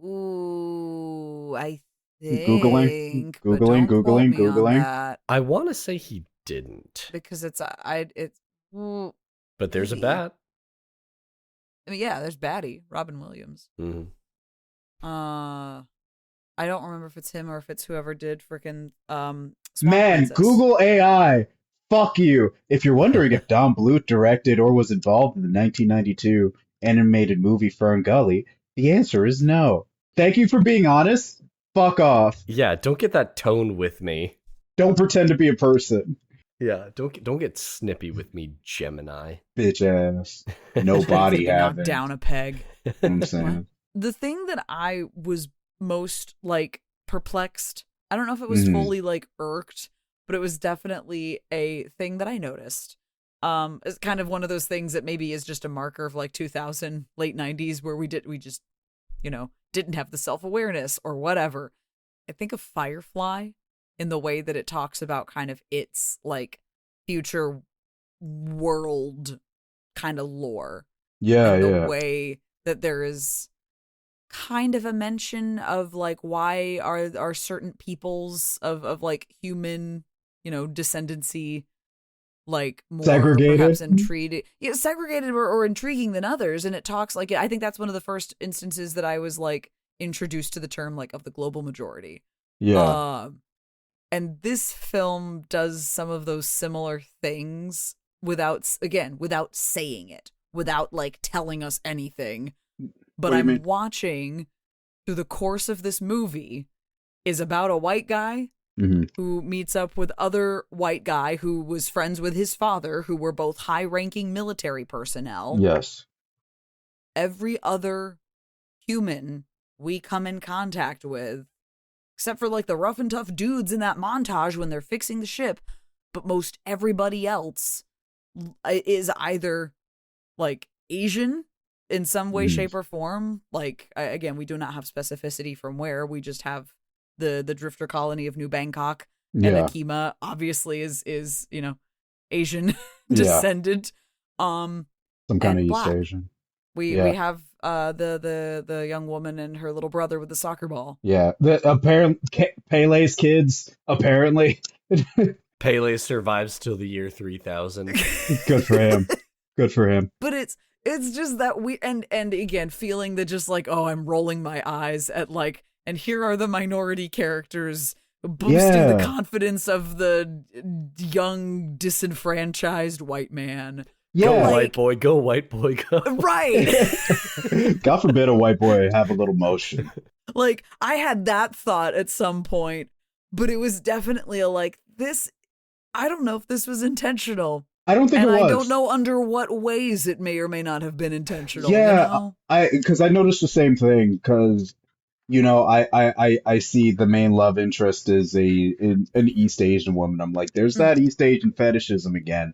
Ooh, I think.
Googling,
but
Googling,
don't quote
Googling,
me on
Googling.
that
I want to say he didn't,
because it's well,
but there's a
maybe.
bat.
I mean, yeah, there's Batty, Robin Williams.
Hmm.
I don't remember if it's him or if it's whoever did frickin' Swamp
Man,
Princess.
Google AI. Fuck you. If you're wondering if Don Bluth directed or was involved in the 1992 animated movie Fern Gully, the answer is no. Thank you for being honest. Fuck off.
Yeah, don't get that tone with me.
Don't pretend to be a person.
Yeah, don't get snippy with me, Gemini.
Bitch ass. No
Could've
body
been knocked
having.
down a peg.
I'm saying.
The thing that I was most like perplexed, I don't know if it was
Mhm.
fully like irked, but it was definitely a thing that I noticed. It's kind of one of those things that maybe is just a marker of like 2000, late 90s, where we just, didn't have the self-awareness or whatever. I think of Firefly in the way that it talks about kind of its like future world kind of lore.
Yeah,
And the
yeah.
way that there is kind of a mention of like why are certain peoples of like human descendancy like more
Segregated?
perhaps intrigued, segregated or intriguing than others. And it talks like, I think that's one of the first instances that I was like introduced to the term like of the global majority.
Yeah.
And this film does some of those similar things without saying it, without like telling us anything. But
What do you
I'm
mean?
watching through the course of this movie is about a white guy
Mhm.
who meets up with other white guy who was friends with his father, who were both high-ranking military personnel.
Yes.
Every other human we come in contact with, except for like the rough and tough dudes in that montage when they're fixing the ship, but most everybody else is either like Asian in some way,
Mhm.
shape, or form. Like, again, we do not have specificity from where. We just have the drifter colony of New Bangkok, and
Yeah.
Akima obviously is Asian
Yeah.
descendant.
Some kind of
and
East
black.
Asian.
We
Yeah.
have the young woman and her little brother with the soccer ball.
Yeah. Pele's kids, apparently.
Pele survives till the year 3000.
Good for him. Good for him.
But it's just that we and again feeling that just like, oh, I'm rolling my eyes at like, and here are the minority characters boosting the
Yeah.
confidence of the young disenfranchised white man.
Go
Yeah.
white boy, go white boy, go.
Right.
God forbid a white boy have a little motion.
Like, I had that thought at some point, but it was definitely a like, this, I don't know if this was intentional.
I don't think
And
it was.
I don't know under what ways it may or may not have been intentional.
Yeah, because I noticed the same thing. Because I see the main love interest is an East Asian woman. I'm like, there's that East Asian fetishism again.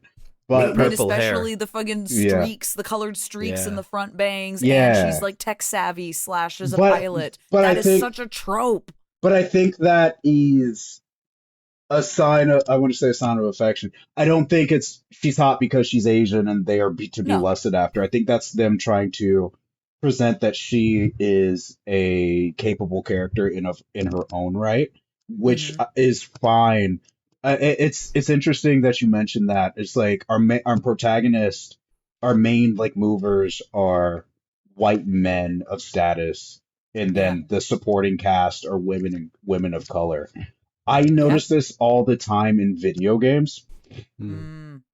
But
And
purple hair.
especially the fucking
Yeah.
streaks, the colored streaks in
Yeah.
the front bangs.
Yeah.
And she's like tech savvy / is a
But-
pilot.
but
That
I
is
think-
such a trope.
But I think that is a sign of, I want to say a sign of affection. I don't think she's hot because she's Asian and they are to be
No.
lusted after. I think that's them trying to present that she is a capable character in her own right, which is fine. It's interesting that you mentioned that. It's like our protagonist, our main like movers are white men of status, and
Yeah.
then the supporting cast are women of color. I
Yeah.
notice this all the time in video games,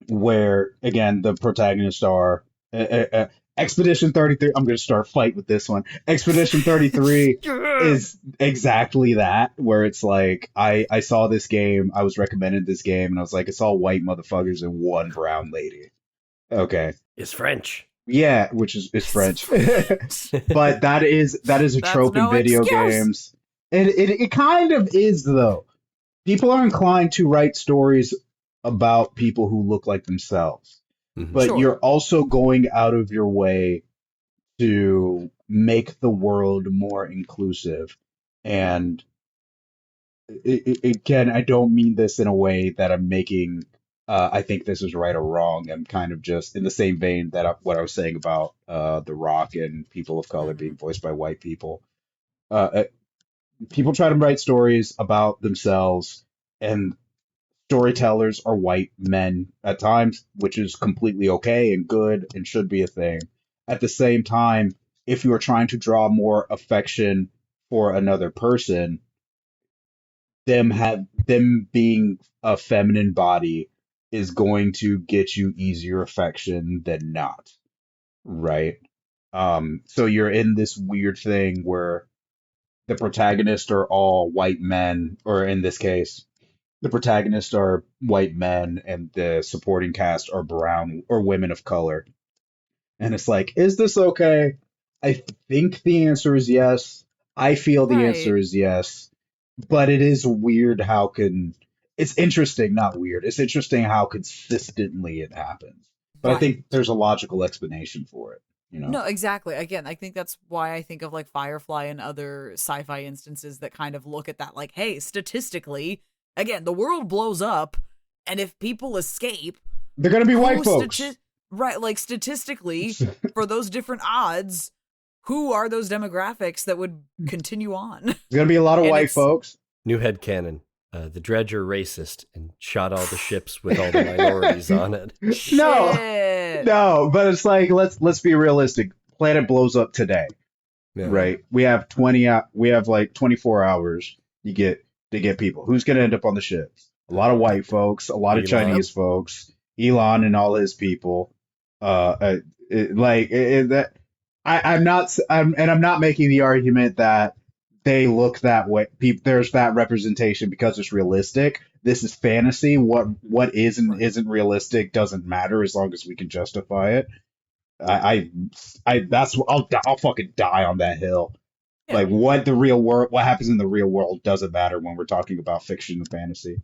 where again the protagonists are Expedition 33. I'm going to start fight with this one. Expedition 33 is exactly that, where it's like I saw this game, I was recommended this game, and I was like, it's all white motherfuckers and one brown lady. Okay.
It's French.
Yeah, which is French. But that is a
That's
trope in
no
video
excuse.
games. It kind of is though. People are inclined to write stories about people who look like themselves, but
Sure.
you're also going out of your way to make the world more inclusive. And again, I don't mean this in a way that I'm making. I think this is right or wrong. I'm kind of just in the same vein that what I was saying about The Rock and people of color being voiced by white people. Uh, People try to write stories about themselves, and storytellers are white men at times, which is completely okay and good and should be a thing. At the same time, if you are trying to draw more affection for another person, them being a feminine body is going to get you easier affection than not, right? So you're in this weird thing where the protagonists are all white men, or in this case, the protagonists are white men and the supporting cast are brown or women of color. And it's like, is this okay? I think the answer is yes. I feel the answer
Right.
is yes. But it is weird how it's interesting, not weird. It's interesting how consistently it happens. But I
Right.
think there's a logical explanation for it, you know?
No, exactly. Again, I think that's why I think of like Firefly and other sci-fi instances that kind of look at that like, hey, statistically, again, the world blows up, and if people escape,
They're gonna be white
who
folks.
right, like statistically, for those different odds, who are those demographics that would continue on?
There's gonna be a lot of
And
white
it's-
folks.
New headcanon. The Drej are racist and shot all the ships with all the minorities on it.
No.
Shit.
No, but it's like let's be realistic. Planet blows up today,
Yeah.
right? We have like 24 hours to get people. Who's gonna end up on the ships? A lot of white folks, a lot of
Elon.
Chinese folks, Elon and all his people. That I'm not making the argument that they look that way. There's that representation because it's realistic. This is fantasy. What is and isn't realistic doesn't matter as long as we can justify it. I'll fucking die on that hill.
Yeah.
Like what happens in the real world doesn't matter when we're talking about fiction and fantasy.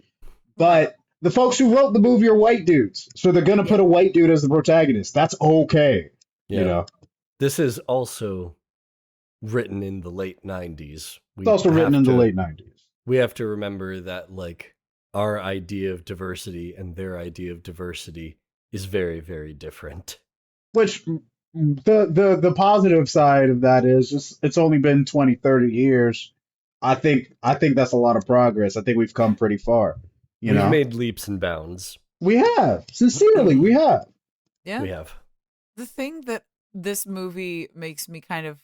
But the folks who wrote the movie are white dudes, so they're gonna put a white dude as the protagonist. That's okay,
Yeah.
you know.
This is also written in the late 90s.
It's also written in the late 90s.
We have to remember that like our idea of diversity and their idea of diversity is very, very different.
Which the positive side of that is just it's only been 20, 30 years. I think that's a lot of progress. I think we've come pretty far. You
We've
know,
made leaps and bounds.
we have. Sincerely, we have.
Yeah.
We have.
The thing that this movie makes me kind of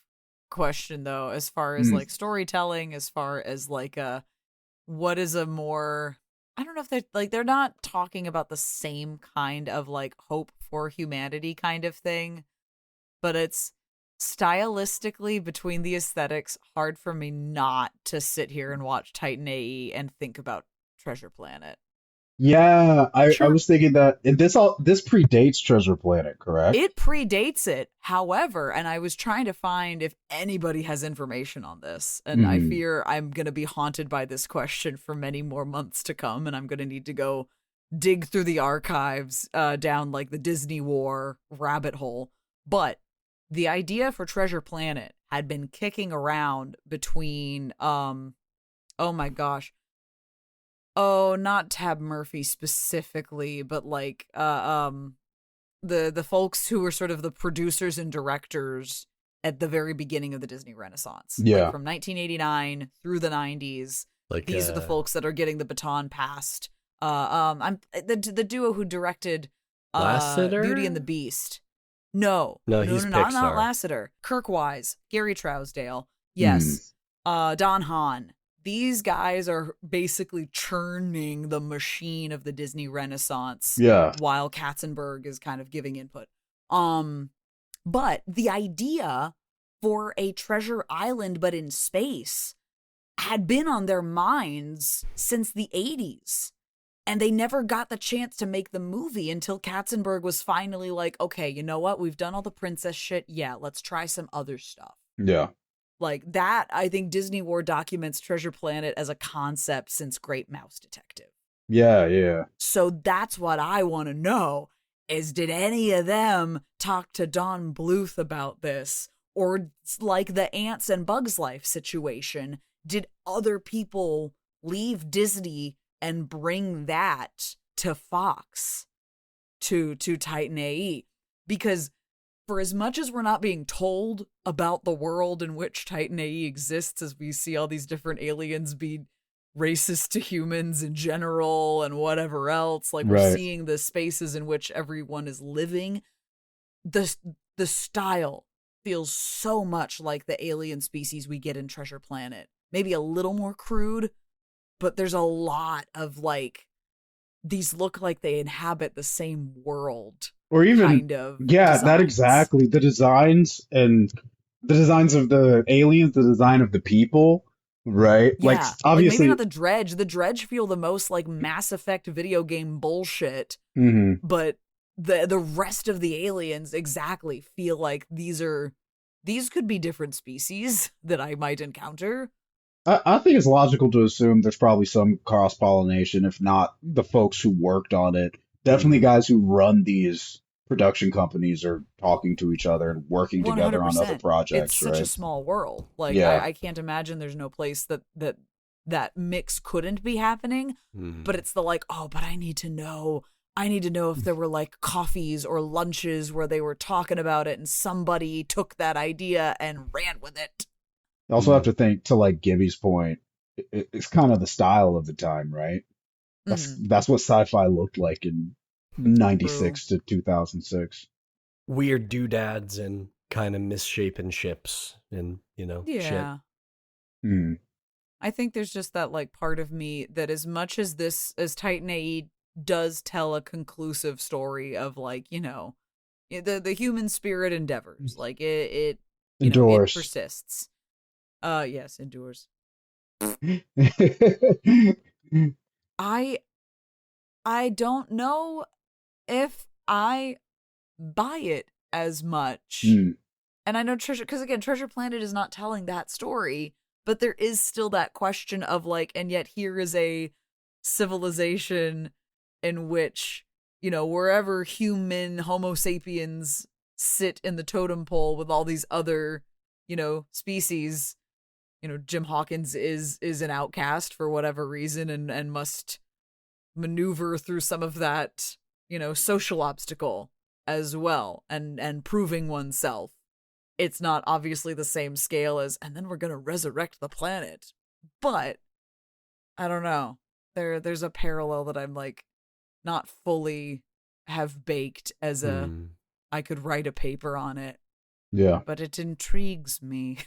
question, though, as far as like storytelling, as far as like what is a more, I don't know if they're not talking about the same kind of like hope for humanity kind of thing, but it's stylistically between the aesthetics hard for me not to sit here and watch Titan AE and think about Treasure Planet.
Yeah, I was thinking that this predates Treasure Planet, correct?
It predates it, however, and I was trying to find if anybody has information on this, and I fear I'm going to be haunted by this question for many more months to come, and I'm going to need to go dig through the archives down like the Disney War rabbit hole. But the idea for Treasure Planet had been kicking around between, oh my gosh, oh, not Tab Murphy specifically, but like the folks who were sort of the producers and directors at the very beginning of the Disney Renaissance.
Yeah.
Like from 1989 through the 90s.
Like
These are the folks that are getting the baton passed I'm the duo who directed
Lasseter?
Beauty and the Beast. No,
he's
not
Pixar.
Lasseter. Kirk Wise, Gary Trousdale, yes, Don Hahn. These guys are basically churning the machine of the Disney Renaissance.
Yeah.
While Katzenberg is kind of giving input. But the idea for a Treasure Island, but in space, had been on their minds since the 80s. And they never got the chance to make the movie until Katzenberg was finally like, okay, you know what? We've done all the princess shit. Yeah, let's try some other stuff.
Yeah.
Like that, I think Disney War documents Treasure Planet as a concept since Great Mouse Detective.
Yeah, yeah.
So that's what I want to know is, did any of them talk to Don Bluth about this? Or like the Ants and Bugs Life situation, did other people leave Disney and bring that to Fox, to Titan AE? Because for as much as we're not being told about the world in which Titan AE exists, as we see all these different aliens be racist to humans in general and whatever else, like we're seeing the spaces in which everyone is living, the style feels so much like the alien species we get in Treasure Planet. Maybe a little more crude, but there's a lot of like, these look like they inhabit the same world.
Or even,
kind of
designs. That exactly. The designs and the designs of the aliens, the design of the people, right?
Yeah.
Like, obviously.
Like maybe not the Drej. The Drej feel the most like Mass Effect video game bullshit.
Mm-hmm.
But the rest of the aliens exactly feel like these could be different species that I might encounter.
I think it's logical to assume there's probably some cross-pollination, if not the folks who worked on it. Definitely guys who run these production companies are talking to each other and working together on other projects.
It's such a small world. Like, I can't imagine there's no place that mix couldn't be happening. But it's the like, oh, but I need to know if there were like coffees or lunches where they were talking about it and somebody took that idea and ran with it.
You also have to think, to like Gibby's point, it's kind of the style of the time, right? That's what sci-fi looked like in 96 to 2006.
Weird doodads and kind of misshapen ships and, shit.
I think there's just that like part of me that as much as Titan AE does tell a conclusive story of like, the human spirit endeavors, like it
endures.
It persists. Yes, endures. I don't know if I buy it as much. And I know Treasure Planet is not telling that story, but there is still that question of like, and yet here is a civilization in which, wherever human Homo sapiens sit in the totem pole with all these other, species, Jim Hawkins is an outcast for whatever reason and must maneuver through some of that, social obstacle as well and proving oneself. It's not obviously the same scale as, and then we're going to resurrect the planet. But I don't know. There's a parallel that I'm like not fully have baked as I could write a paper on it.
Yeah.
But it intrigues me.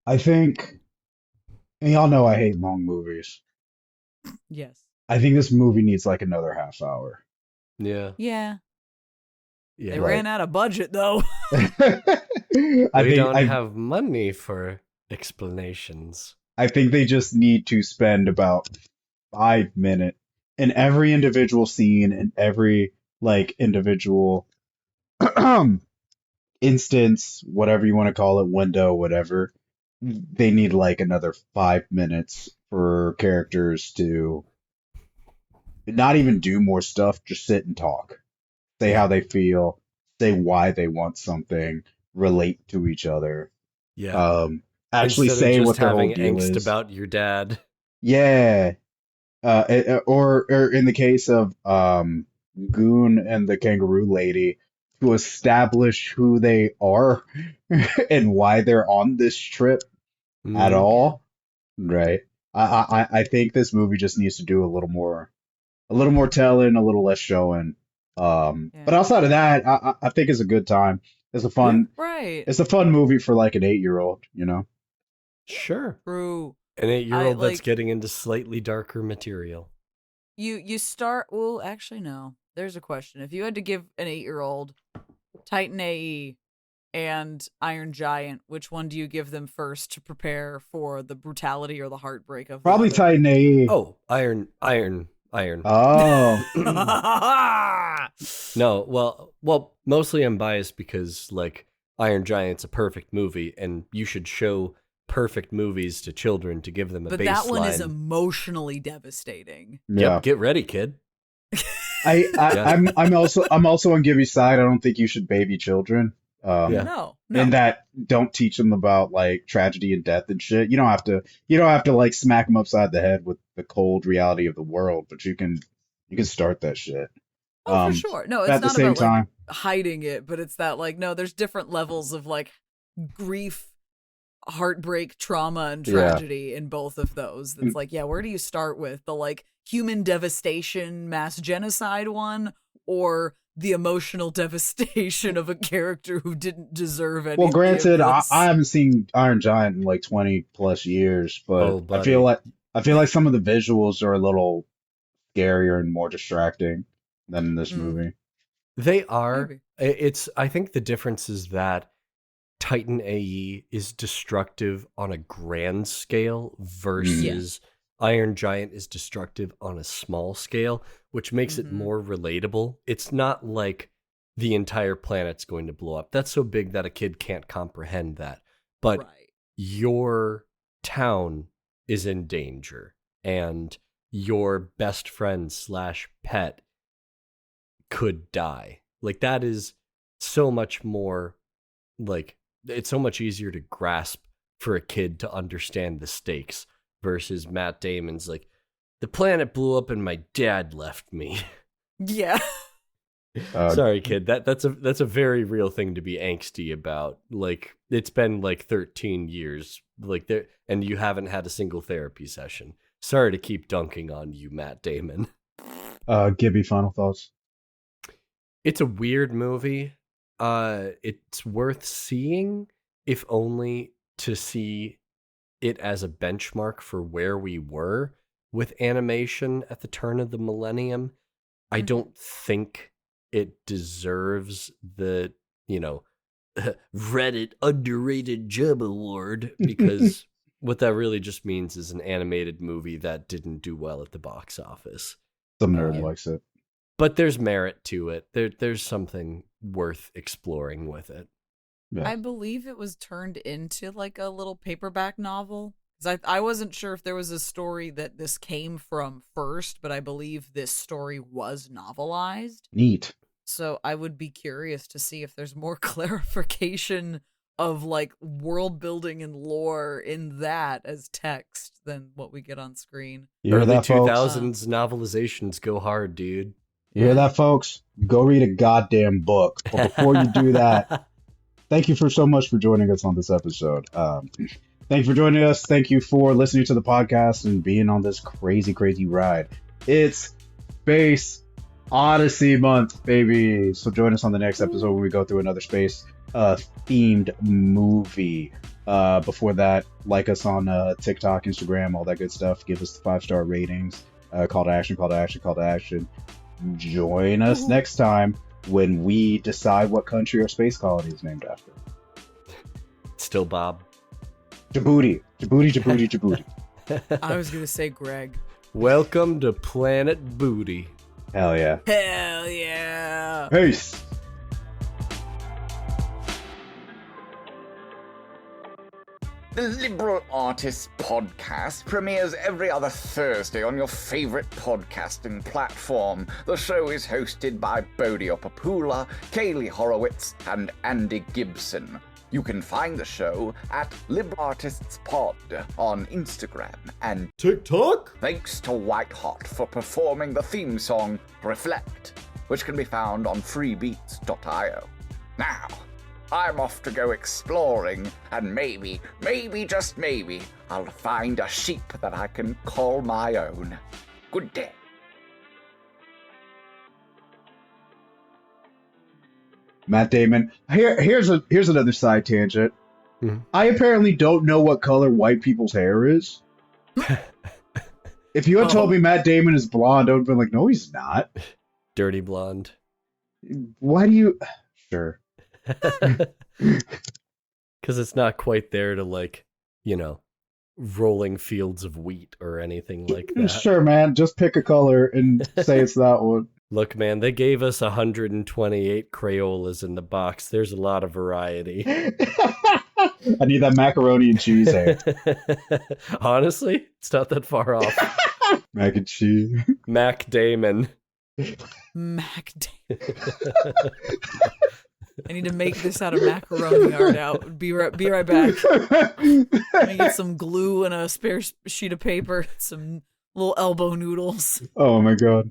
I think, and y'all know I hate long movies.
Yes.
I think this movie needs like another half hour.
Yeah.
Yeah.
Yeah.
They ran out of budget though.
We don't have money for explanations.
I think they just need to spend about 5 minutes in every individual scene, in every like individual instance, whatever you want to call it, window, whatever. They need like another 5 minutes for characters to not even do more stuff, just sit and talk. Say how they feel, say why they want something, relate to each other.
Yeah.
Actually
Instead
say
of just
what their whole
having
deal
angst
is.
about your dad.
Yeah. Or in the case of Goon and the Kangaroo Lady, to establish who they are and why they're on this trip at all. Right. I think this movie just needs to do a little more telling, a little less showing. But outside of that, I think it's a good time. It's a fun,
right.
it's a fun movie for like an 8-year-old, you know?
Sure.
True.
An 8-year-old that's
like-
getting into slightly darker material.
You start. Well, actually, no. There's a question. If you had to give an 8-year-old Titan AE and Iron Giant, which one do you give them first to prepare for the brutality or the heartbreak of
Probably
the other?
Titan AE.
Oh, Iron.
Oh.
No, well, mostly I'm biased because like Iron Giant's a perfect movie, and you should show perfect movies to children to give them a
But
baseline.
that one is emotionally devastating.
Yeah.
Yep, get ready, kid.
I'm also on Gibby's side. I don't think you should baby children.
Yeah.
No.
And that don't teach them about like tragedy and death and shit. You don't have to like smack them upside the head with the cold reality of the world, but you can start that shit.
Oh, for sure. No, it's
at the
not
same
about
time,
like hiding it, but it's that like no, there's different levels of like grief, heartbreak, trauma, and tragedy in both of those. It's like, yeah, where do you start with the like human devastation, mass genocide one, or the emotional devastation of a character who didn't deserve any?
well, granted, I
this?
haven't seen Iron Giant in like 20 plus years, but
Oh,
I feel like some of the visuals are a little scarier and more distracting than in this movie.
They are.
Maybe.
I think the difference is that Titan AE is destructive on a grand scale versus Iron Giant is destructive on a small scale, which makes it more relatable. It's not like the entire planet's going to blow up. That's so big that a kid can't comprehend that. But your town is in danger, and your best friend / pet could die. Like, that is so much more, like, it's so much easier to grasp for a kid to understand the stakes versus Matt Damon's like, the planet blew up and my dad left me.
Yeah.
Sorry, kid. That's a very real thing to be angsty about. Like, it's been like 13 years, like there, and you haven't had a single therapy session. Sorry to keep dunking on you, Matt Damon.
Gibby, final thoughts.
It's a weird movie. It's worth seeing, if only to see it as a benchmark for where we were with animation at the turn of the millennium. I don't think it deserves the, Reddit underrated Jub award, because what that really just means is an animated movie that didn't do well at the box office.
Some nerd likes it.
But there's merit to it. There's something worth exploring with it.
Yeah.
I believe it was turned into like a little paperback novel. 'Cause I wasn't sure if there was a story that this came from first, but I believe this story was novelized.
Neat.
So I would be curious to see if there's more clarification of like world building and lore in that as text than what we get on screen.
You hear
Early
that, folks?
2000s novelizations go hard, dude.
You hear that, folks? Go read a goddamn book. But before you do that, thank you so much for joining us on this episode. Thank you for joining us. Thank you for listening to the podcast and being on this crazy, crazy ride. It's Space Odyssey month, baby. So join us on the next episode when we go through another space themed movie. Before that, like us on TikTok, Instagram, all that good stuff. Give us the 5-star ratings. Call to action, call to action, call to action. Join us next time when we decide what country our space colony is named after.
Still Bob.
Djibouti. Djibouti, Djibouti, Djibouti.
I was going to say Greg.
Welcome to Planet Booty.
Hell yeah.
Hell yeah.
Peace.
The Liberal Artists Podcast premieres every other Thursday on your favorite podcasting platform. The show is hosted by Bodio, Kaylie Horowitz, and Andy Gibson. You can find the show at Liberal Artists Pod on Instagram and
TikTok?
thanks to White Hot for performing the theme song Reflect, which can be found on freebeats.io. Now, I'm off to go exploring, and maybe, just maybe, I'll find a sheep that I can call my own. Good day.
Matt Damon. Here's another side tangent.
Mhm.
I apparently don't know what color white people's hair is. If you had told me Matt Damon is blonde, I would have been like, no, he's not.
Dirty blonde.
Why do you... Sure.
Because it's not quite there to, like, you know, rolling fields of wheat or anything like that.
Sure, man. Just pick a color and say it's that one.
Look, man, they gave us 128 Crayolas in the box. There's a lot of variety.
I need that macaroni and cheese hair.
Honestly, it's not that far off.
Mac and cheese.
Mac Damon.
Mac Damon. I need to make this out of macaroni art out. Be right back. I get some glue and a spare sheet of paper, some little elbow noodles.
Oh my god.